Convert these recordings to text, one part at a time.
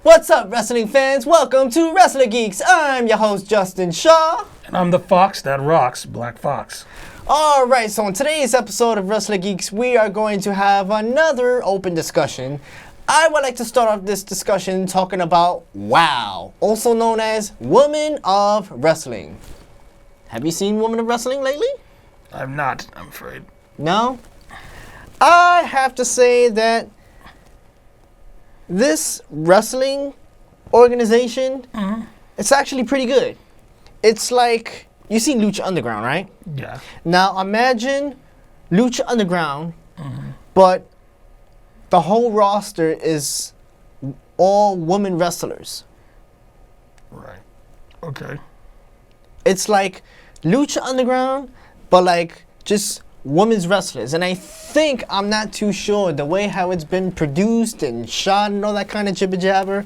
What's up, wrestling fans? Welcome to Wrestler Geeks. I'm your host, Justin Shaw. And I'm the fox that rocks, Black Fox. Alright, so in today's episode of Wrestler Geeks, we are going to have another open discussion. I would like to start off this discussion talking about WOW, also known as Women of Wrestling. Have you seen Women of Wrestling lately? I'm not, I'm afraid. No? I have to say that this wrestling organization, it's actually pretty good. It's like, you seen Lucha Underground, right? Yeah. Now imagine Lucha Underground, but the whole roster is all women wrestlers. Right. Okay. It's like Lucha Underground, but like just women's wrestlers. And I think, I'm not too sure, the way how it's been produced and shot and all that kind of jibber jabber.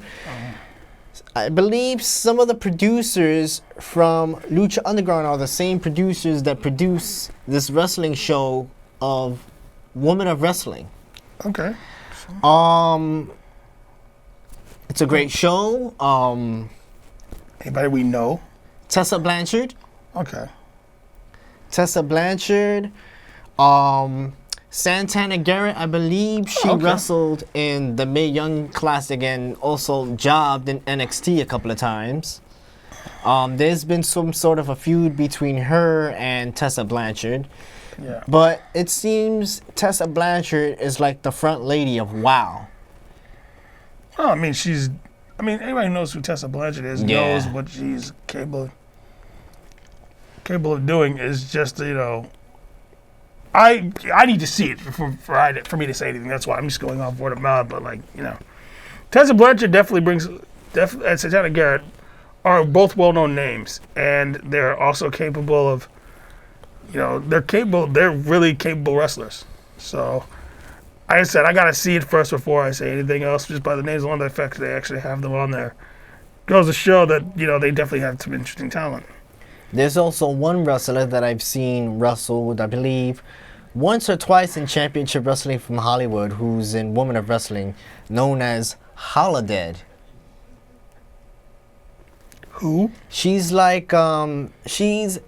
I believe some of the producers from Lucha Underground are the same producers that produce this wrestling show of Women of Wrestling. Okay. It's a great show. Anybody we know? Tessa Blanchard. Okay. Tessa Blanchard. Santana Garrett, I believe she wrestled in the Mae Young Classic and also jobbed in NXT a couple of times. There's been some sort of a feud between her and Tessa Blanchard. Yeah. But it seems Tessa Blanchard is like the front lady of WOW. Well, I mean, anybody who knows who Tessa Blanchard is knows what she's capable of doing. Is just, you know, I need to see it for me to say anything. That's why I'm just going off word of mouth. But, like, you know, Tessa Blanchard and Santana Garrett are both well-known names, and they're also capable of, you know, they're really capable wrestlers. So, like I said, I got to see it first before I say anything else, just by the names alone, the fact that they actually have them on there goes to show that, you know, they definitely have some interesting talent. There's also one wrestler that I've seen wrestle, I believe, once or twice in Championship Wrestling from Hollywood, who's in Women of Wrestling, known as Holodead. Who? She's like, she's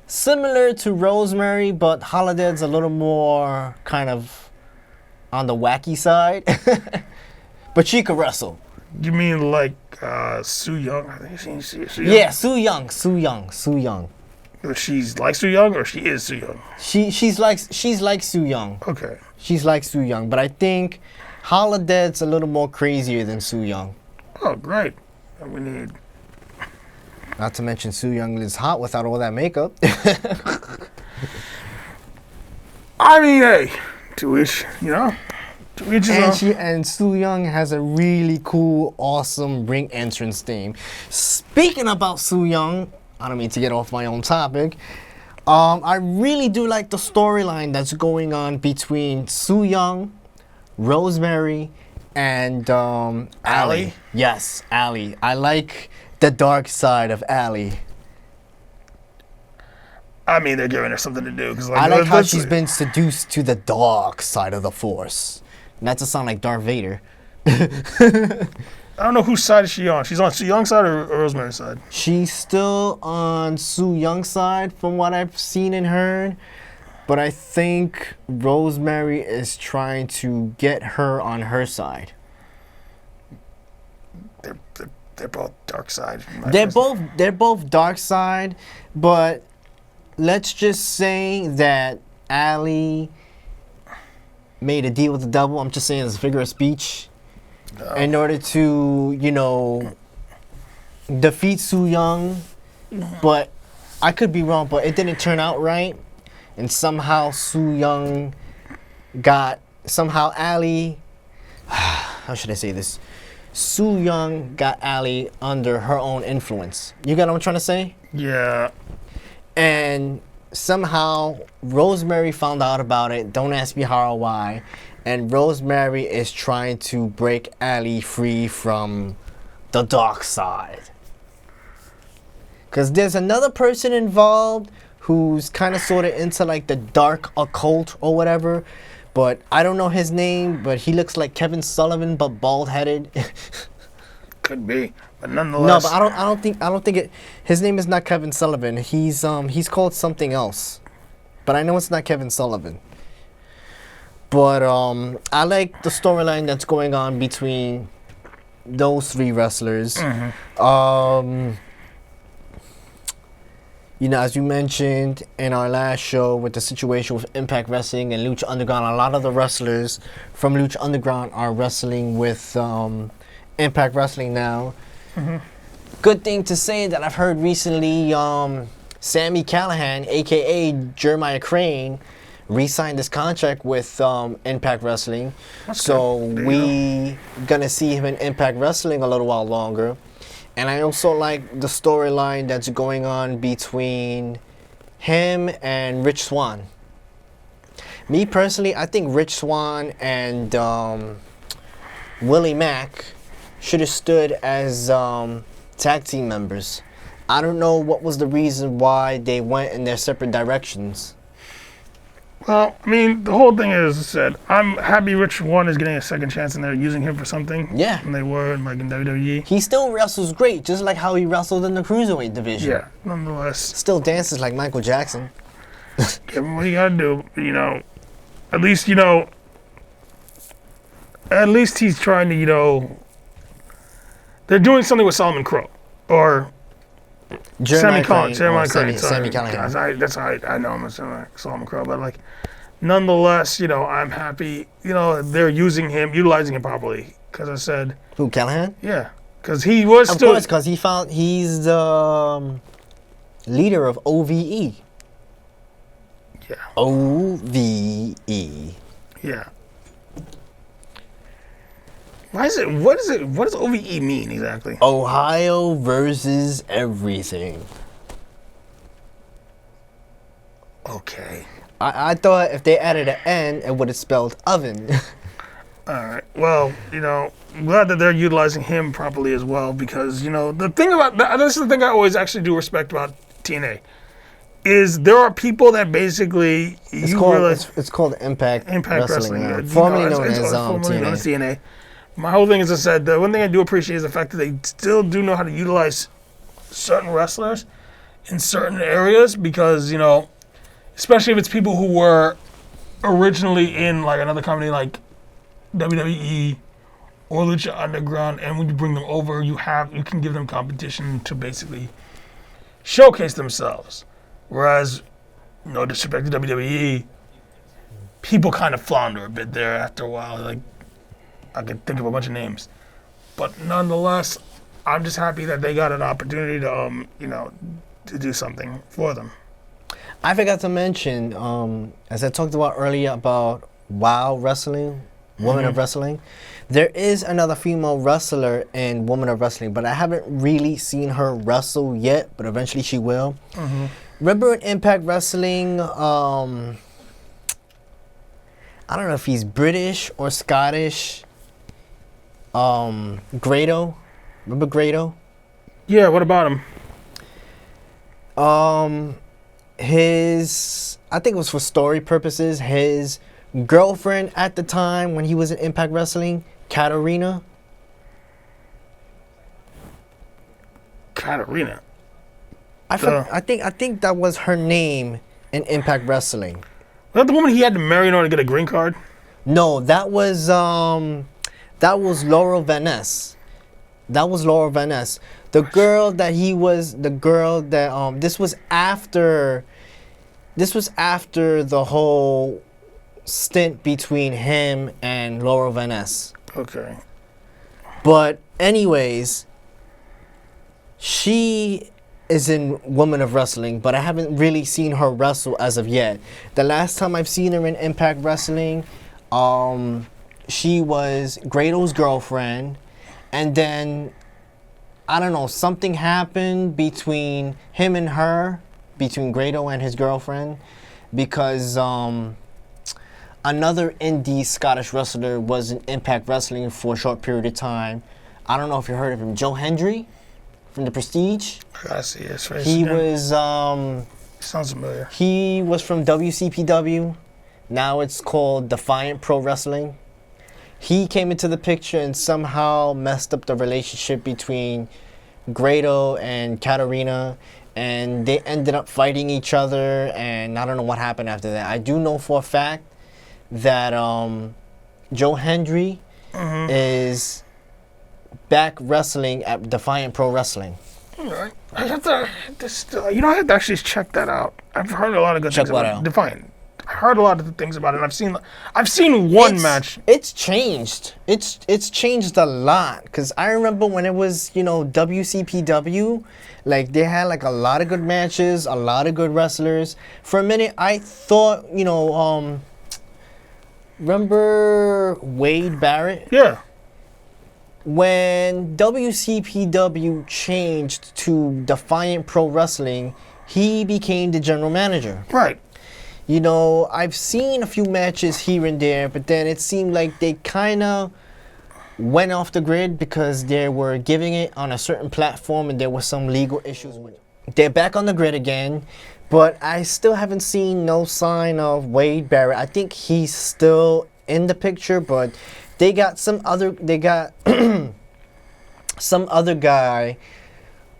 similar to Rosemary, but Holodead's a little more kind of on the wacky side. But she could wrestle. You mean like Su Yung? I think Su Yung. Yeah, Su Yung. She's like Su Yung, or she is Su Yung? She's like Su Yung. Okay. She's like Su Yung, but I think Holodead's a little more crazier than Su Yung. Oh, great. And we need. Not to mention Su Yung is hot without all that makeup. I mean, hey, to each, you know. And Su Yung has a really cool, awesome ring entrance theme. Speaking about Su Yung, I don't mean to get off my own topic. I really do like the storyline that's going on between Su Yung, Rosemary, and Ali. Yes, Ali. I like the dark side of Ali. I mean, they're giving her something to do. Like, I like how she's been seduced to the dark side of the Force. Not to sound like Darth Vader. I don't know whose side is she on. She's on Su Young's side or Rosemary's side? She's still on Su Young's side from what I've seen and heard. But I think Rosemary is trying to get her on her side. They're both dark side. They're both dark side, but let's just say that Ali made a deal with the devil. I'm just saying as a figure of speech. In order to, you know, defeat Su Yung. But I could be wrong, but it didn't turn out right. And somehow Su Yung somehow Ali, how should I say this? Su Yung got Ali under her own influence. You get what I'm trying to say? Yeah. And somehow Rosemary found out about it. Don't ask me how or why. And Rosemary is trying to break Ali free from the dark side. Because there's another person involved who's kind of sort of into like the dark occult or whatever. But I don't know his name, but he looks like Kevin Sullivan but bald-headed. Could be, but nonetheless. No, but I don't think it. His name is not Kevin Sullivan. He's called something else, but I know it's not Kevin Sullivan. But I like the storyline that's going on between those three wrestlers. You know, as you mentioned in our last show with the situation with Impact Wrestling and Lucha Underground, a lot of the wrestlers from Lucha Underground are wrestling with Impact Wrestling now. Good thing to say that I've heard recently, Sami Callihan, aka Jeremiah Crane, re-signed his contract with Impact Wrestling. So we gonna see him in Impact Wrestling a little while longer. And I also like the storyline that's going on between him and Rich Swann. Me personally, I think Rich Swann and Willie Mack should have stood as tag team members. I don't know what was the reason why they went in their separate directions. Well, I mean, the whole thing is, I'm happy Rich Swann is getting a second chance and they're using him for something. Yeah. And they were, like, in WWE. He still wrestles great, just like how he wrestled in the Cruiserweight division. Yeah, nonetheless. Still dances like Michael Jackson. Give him what you gotta do, you know. At least he's trying to, they're doing something with Solomon Crow. Or Sami Callihan. Sami Callihan. That's how I know him as Solomon Crow. But, like, nonetheless, I'm happy, they're utilizing him properly. Because I said... Who, Callihan? Yeah. Because he was Of course, because he's the leader of OVE. Yeah. OVE. Yeah. What does OVE mean exactly? Ohio versus everything. Okay. I thought if they added an N, it would have spelled oven. Alright. Well, I'm glad that they're utilizing him properly as well because, the thing about this is the thing I always actually do respect about TNA is there are people that basically it's called Impact Wrestling. Formerly known as TNA. My whole thing is, I said, the one thing I do appreciate is the fact that they still do know how to utilize certain wrestlers in certain areas because, especially if it's people who were originally in, like, another company like WWE or Lucha Underground, and when you bring them over, you can give them competition to basically showcase themselves. Whereas, no disrespect to WWE, people kind of flounder a bit there after a while, like, I could think of a bunch of names. But nonetheless, I'm just happy that they got an opportunity to, to do something for them. I forgot to mention, as I talked about earlier about WOW Wrestling, Women of Wrestling, there is another female wrestler in Women of Wrestling, but I haven't really seen her wrestle yet, but eventually she will. Remember in Impact Wrestling, I don't know if he's British or Scottish, Grado. Remember Grado? Yeah, what about him? I think it was for story purposes, his girlfriend at the time when he was in Impact Wrestling, Katarina. I think that was her name in Impact Wrestling. Was that the woman he had to marry in order to get a green card? No, that was Laurel Van Ness. The girl that this was after the whole stint between him and Laurel Van Ness. Okay. But anyways, she is in Women of Wrestling, but I haven't really seen her wrestle as of yet. The last time I've seen her in Impact Wrestling, she was Grado's girlfriend, And then, I don't know, something happened between him and her, between Grado and his girlfriend, because another indie Scottish wrestler was in Impact Wrestling for a short period of time. I don't know if you heard of him. Joe Hendry from The Prestige. I see his face. He again. was Sounds familiar. he was from WCPW. Now it's called Defiant Pro Wrestling. He came into the picture and somehow messed up the relationship between Grado and Katarina, and they ended up fighting each other, and I don't know what happened after that. I do know for a fact that Joe Hendry is back wrestling at Defiant Pro Wrestling. All right. I have to I have to actually check that out. I've heard a lot of good things about Defiant. I heard a lot of things about it. And I've seen one match. It's changed. It's changed a lot. Because I remember when it was, WCPW, like they had like a lot of good matches, a lot of good wrestlers. For a minute, I thought, remember Wade Barrett? Yeah. When WCPW changed to Defiant Pro Wrestling, he became the general manager. Right. I've seen a few matches here and there, but then it seemed like they kind of went off the grid because they were giving it on a certain platform and there were some legal issues with it. They're back on the grid again, but I still haven't seen no sign of Wade Barrett. I think he's still in the picture, but they got some other guy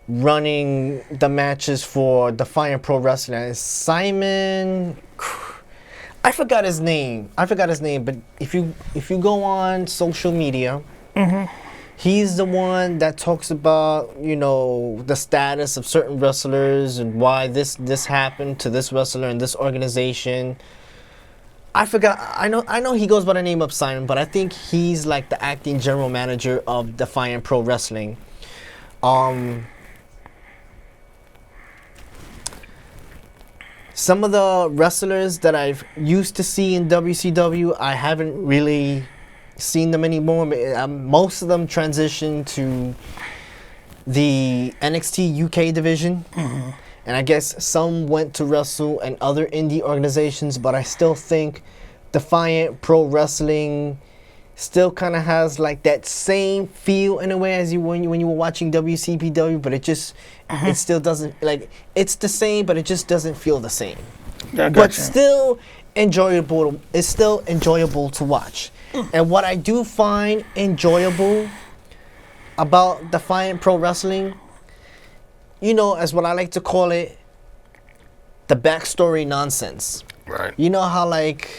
running the matches for Defiant Pro Wrestling. Simon, I forgot his name, but if you go on social media, he's the one that talks about, the status of certain wrestlers and why this happened to this wrestler in this organization. I forgot. I know he goes by the name of Simon, but I think he's like the acting general manager of Defiant Pro Wrestling. Some of the wrestlers that I've used to see in WCW, I haven't really seen them anymore. Most of them transitioned to the NXT UK division. And I guess some went to wrestle in other indie organizations, but I still think Defiant Pro Wrestling still kind of has like that same feel in a way as when you were watching WCPW, but it still doesn't, like, it's the same, but it just doesn't feel the same. Yeah, but still enjoyable. It's still enjoyable to watch. And what I do find enjoyable about Defiant Pro Wrestling, as what I like to call it, the backstory nonsense. Right. You know how, like,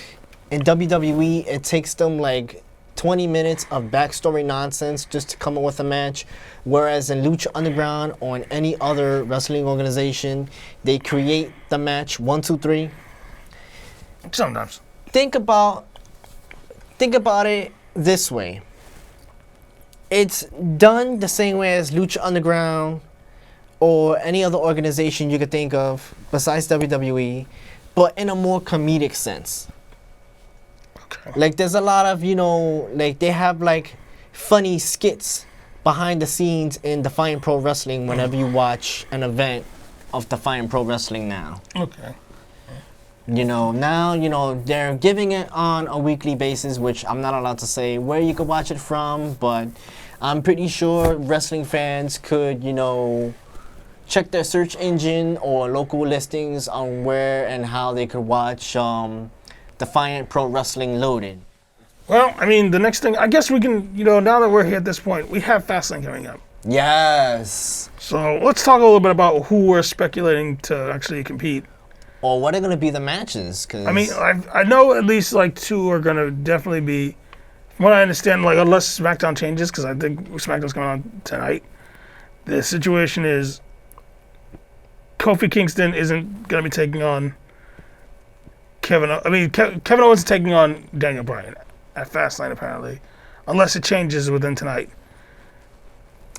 in WWE, it takes them, like, 20 minutes of backstory nonsense just to come up with a match, whereas in Lucha Underground or in any other wrestling organization, they create the match 1, 2, 3. Sometimes. Think about it this way. It's done the same way as Lucha Underground or any other organization you could think of besides WWE, but in a more comedic sense. Okay. Like, there's a lot of, like, they have, like, funny skits behind the scenes in Defiant Pro Wrestling whenever you watch an event of Defiant Pro Wrestling now. Okay. Now, they're giving it on a weekly basis, which I'm not allowed to say where you could watch it from, but I'm pretty sure wrestling fans could, check their search engine or local listings on where and how they could watch Defiant Pro Wrestling Loaded. Well, I mean, the next thing, I guess we can, now that we're here at this point, we have Fastlane coming up. Yes. So let's talk a little bit about who we're speculating to actually compete. Or what are going to be the matches? Cause I mean, I know at least like 2 are going to definitely be, from what I understand, like unless SmackDown changes, because I think SmackDown's coming on tonight. The situation is Kofi Kingston isn't going to be taking on Kevin Owens is taking on Daniel Bryan at Fastlane, apparently, unless it changes within tonight.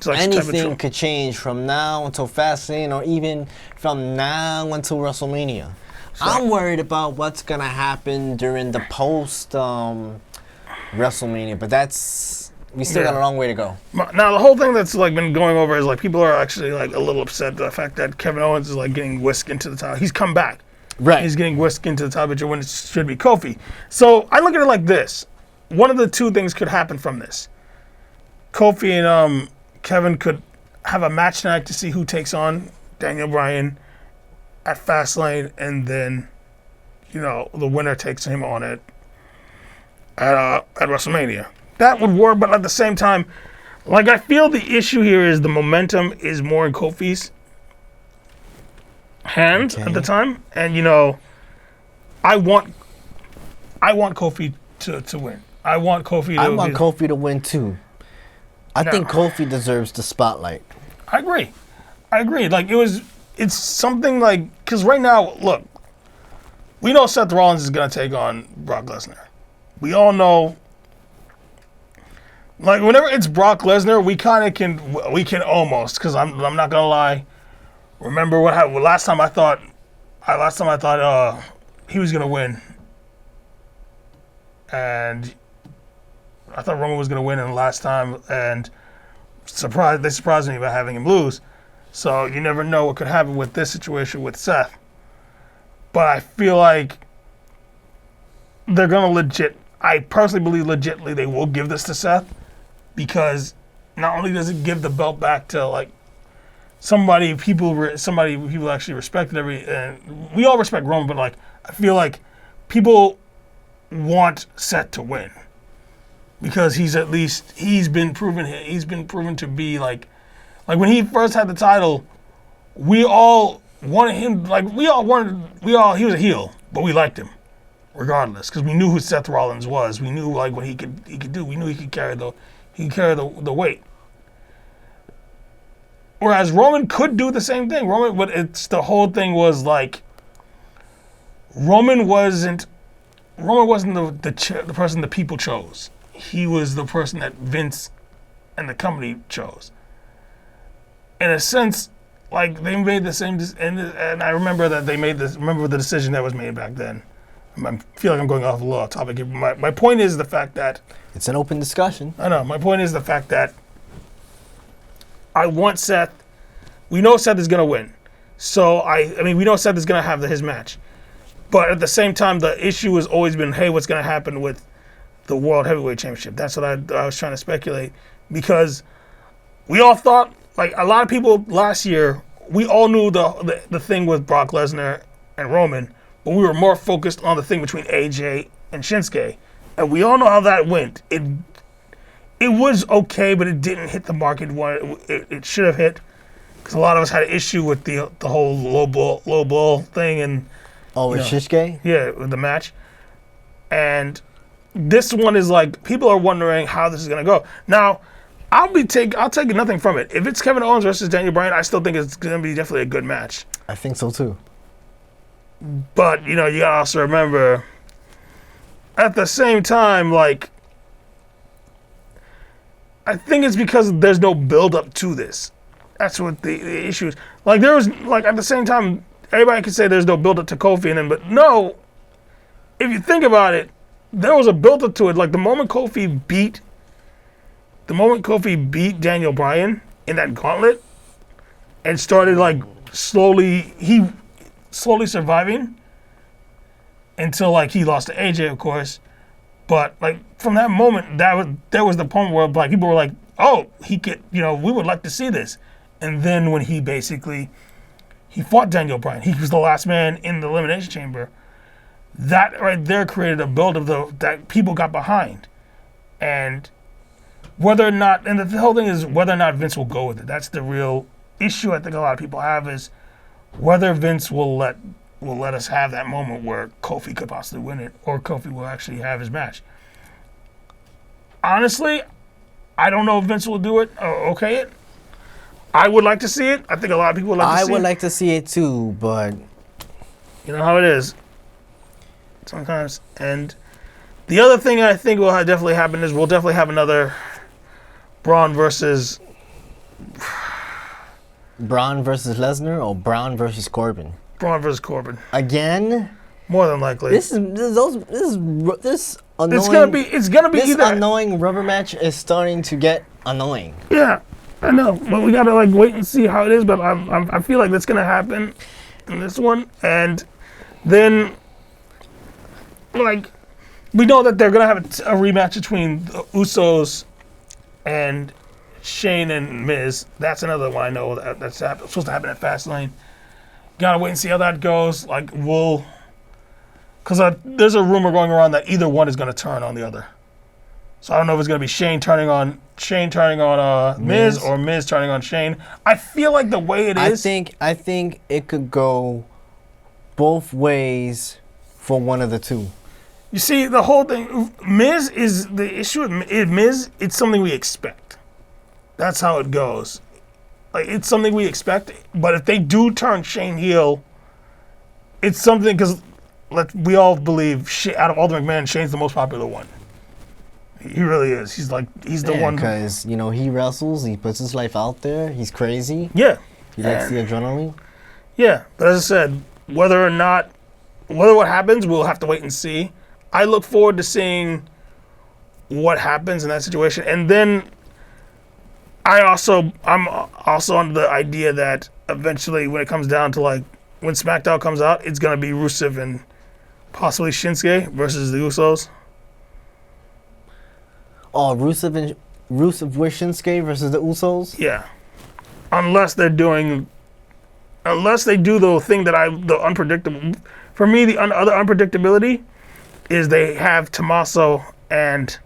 So like anything could change from now until Fastlane, or even from now until WrestleMania. So, I'm worried about what's gonna happen during the post WrestleMania, but that's We still got a long way to go. Now, the whole thing that's like been going over is like people are actually like a little upset the fact that Kevin Owens is like getting whisked into the title. He's come back. Right. He's getting whisked into the title picture when it should be Kofi. So I look at it like this. One of the two things could happen from this. Kofi and Kevin could have a match tonight to see who takes on Daniel Bryan at Fastlane, and then, you know, the winner takes him on it at WrestleMania. That would work, but at the same time, like, I feel the issue here is the momentum is more in Kofi's hands at the time, and you know, I want Kofi to win. I want Kofi to win too. I think Kofi deserves the spotlight. I agree. Like it's something like, because right now, look, we know Seth Rollins is gonna take on Brock Lesnar. We all know. Like, whenever it's Brock Lesnar, we can almost, because I'm not gonna lie. Remember what happened last time? I thought he was gonna win, and I thought Roman was gonna win in the last time, and they surprised me by having him lose. So you never know what could happen with this situation with Seth. But I feel like they're gonna I personally believe legitimately they will give this to Seth. Because not only does it give the belt back to like somebody people actually respect, and we all respect Roman, but like I feel like people want Seth to win because he's been proven to be like when he first had the title, we all wanted him, he was a heel, but we liked him regardless because we knew who Seth Rollins was. We knew like what he could do. We knew he could carry the weight. Whereas Roman could do the same thing. But the whole thing was like Roman wasn't the person the people chose. He was the person that Vince and the company chose. In a sense, like they made the same, and I remember that they made this. Remember the decision that was made back then. I feel like I'm going off a little topic here. My point is the fact that it's an open discussion. I know. My point is the fact that I want Seth. We know Seth is going to win. So, we know Seth is going to have his match. But at the same time, the issue has always been, hey, what's going to happen with the World Heavyweight Championship? That's what I was trying to speculate. Because we all thought, like a lot of people last year, we all knew the thing with Brock Lesnar and Roman. But we were more focused on the thing between AJ and Shinsuke. And we all know how that went. It was okay, but it didn't hit the mark it should have hit. Because a lot of us had an issue with the whole low ball thing. And with Shinsuke? Yeah, with the match. And this one is like, people are wondering how this is going to go. Now, I'll take nothing from it. If it's Kevin Owens versus Daniel Bryan, I still think it's going to be definitely a good match. I think so too. But, you gotta also remember, at the same time, like, I think it's because there's no build-up to this. That's what the issue is. Like, there was, like, at the same time, everybody could say there's no build-up to Kofi and him, but no, if you think about it, there was a build-up to it. Like, the moment Kofi beat Daniel Bryan in that gauntlet and started, like, slowly surviving until like he lost to AJ, of course. But like from that moment, there was the point where like people were like, "Oh, he could, we would like to see this." And then when he fought Daniel Bryan, he was the last man in the Elimination Chamber. That right there created a build of that people got behind, and whether or not, and the whole thing is whether or not Vince will go with it. That's the real issue I think a lot of people have is whether Vince will let us have that moment where Kofi could possibly win it, or Kofi will actually have his match. Honestly, I don't know if Vince will do it or okay it. I would like to see it. I think a lot of people would like to see it. I would like to see it too, but you know how it is sometimes. And the other thing I think will definitely happen is we'll definitely have another Braun versus Lesnar or Braun versus Corbin? Braun versus Corbin. Again? More than likely. This annoying. It's gonna be this either annoying rubber match is starting to get annoying. Yeah, I know, but we gotta like wait and see how it is. But I feel like that's gonna happen in this one, and then like we know that they're gonna have a rematch between the Usos and Shane and Miz. That's another one I know that's supposed to happen at Fastlane. Gotta wait and see how that goes. Like because there's a rumor going around that either one is gonna turn on the other. So I don't know if it's gonna be Shane turning on Miz or Miz turning on Shane. I feel like the way it is, I think it could go both ways for one of the two. You see, the whole thing, Miz is the issue with Miz. It's something we expect. That's how it goes. Like it's something we expect. But if they do turn Shane heel, it's something because we all believe out of all the McMahon, Shane's the most popular one. He really is. He's the one. Because he wrestles. He puts his life out there. He's crazy. Yeah. He likes the adrenaline. Yeah, but as I said, whether what happens, we'll have to wait and see. I look forward to seeing what happens in that situation, and then I'm also on the idea that eventually, when it comes down to like when SmackDown comes out, it's gonna be Rusev and possibly Shinsuke versus the Usos. Oh, Rusev with Shinsuke versus the Usos? Yeah. Unless they do the thing the unpredictable. For me, the other unpredictability is they have Tomaso and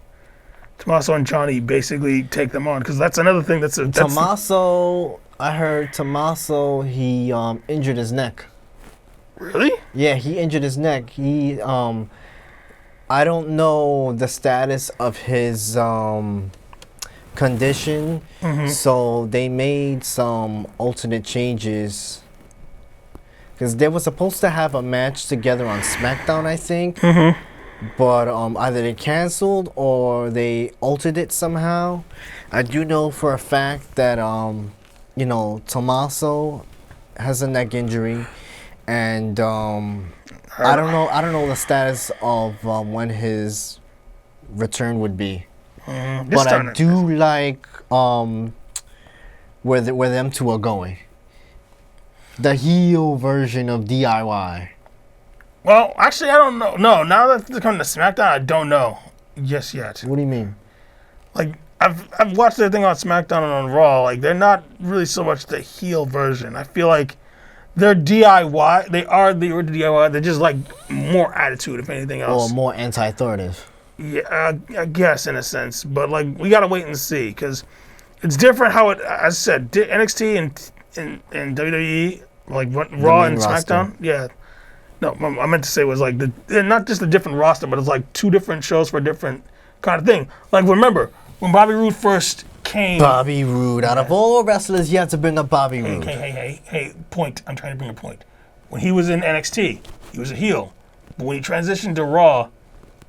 Johnny basically take them on, because that's another thing Tomaso, I heard Tomaso, he injured his neck. Really? Yeah, he injured his neck. He I don't know the status of his condition, so they made some alternate changes. Because they were supposed to have a match together on SmackDown, I think. But either they canceled or they altered it somehow. I do know for a fact that Tomaso has a neck injury, and I don't know the status of when his return would be. But I do like where them two are going. The heel version of DIY. Well, actually, I don't know. No, now that they're coming to SmackDown, I don't know just yet. What do you mean? Like, I've watched their thing on SmackDown and on Raw. Like, they're not really so much the heel version. I feel like they're DIY. They are the DIY. They're just like more attitude, if anything else. Or more anti-authoritative. Yeah, I guess in a sense. But like, we gotta wait and see, because it's different how it. As I said, NXT and WWE, like Raw and SmackDown. Roster. Yeah. No, I meant to say was like not just a different roster, but it's like two different shows for a different kind of thing. Like, remember when Bobby Roode first came? Bobby Roode. Out of all wrestlers, you have to bring up Bobby Roode. Hey, point. I'm trying to bring a point. When he was in NXT, he was a heel. But when he transitioned to Raw,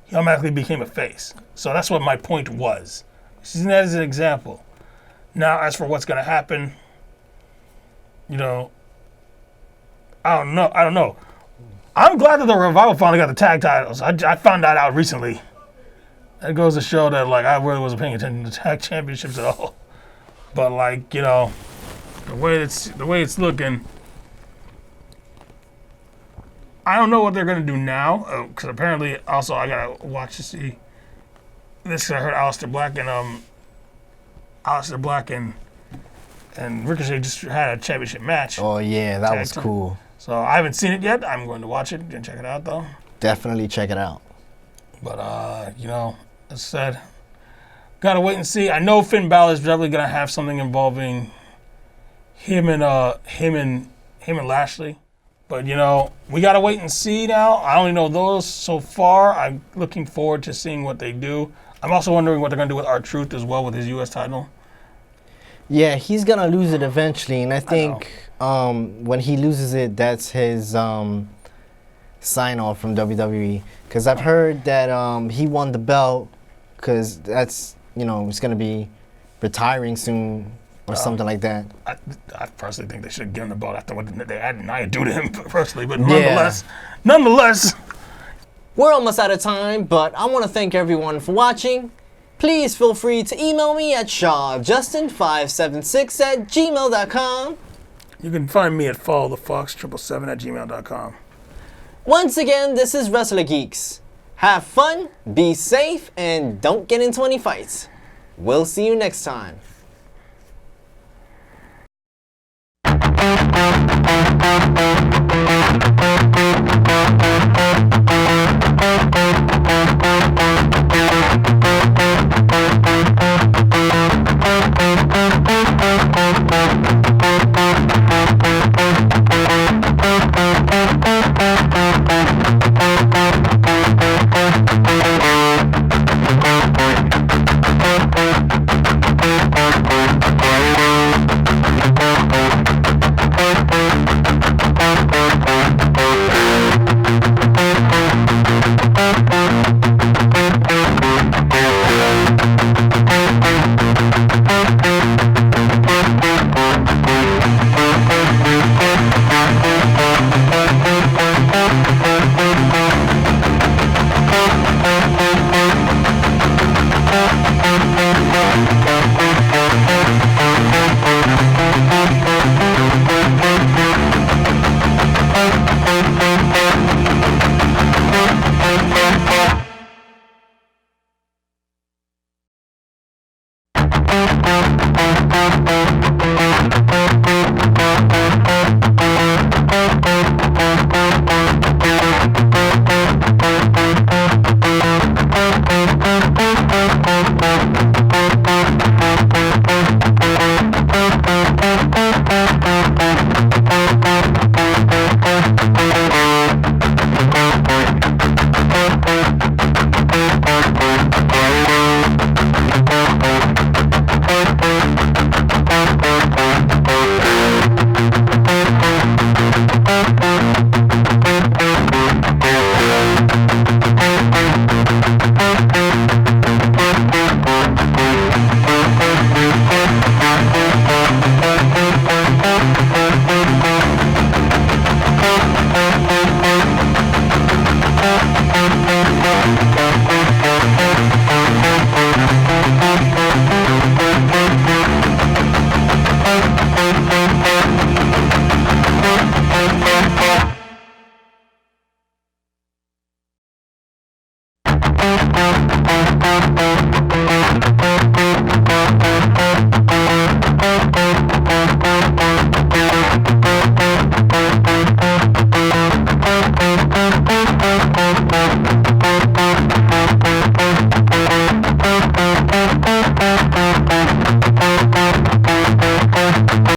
he automatically became a face. So that's what my point was. Using that as an example. Now, as for what's going to happen, I don't know. I'm glad that the Revival finally got the tag titles. I found that out recently. That goes to show that, like, I really wasn't paying attention to tag championships at all. But, like, the way it's looking, I don't know what they're gonna do now. Because apparently, also, I gotta watch to see this. Because I heard Aleister Black and Ricochet just had a championship match. Oh yeah, that was cool. So I haven't seen it yet. I'm going to watch it and check it out, though. Definitely check it out. But as I said, gotta wait and see. I know Finn Balor's definitely gonna have something involving him and Lashley. But we gotta wait and see now. I only know those so far. I'm looking forward to seeing what they do. I'm also wondering what they're gonna do with R-Truth as well with his U.S. title. Yeah, he's gonna lose it eventually, and I think when he loses it, that's his sign off from WWE. Because I've heard that he won the belt, because that's he's gonna be retiring soon or something like that. I personally think they should have given the belt after what they had Nia do to him personally, but nonetheless, We're almost out of time, but I want to thank everyone for watching. Please feel free to email me at shawjustin576@gmail.com. You can find me at followthefox777@gmail.com. Once again, this is Wrestler Geeks. Have fun, be safe, and don't get into any fights. We'll see you next time.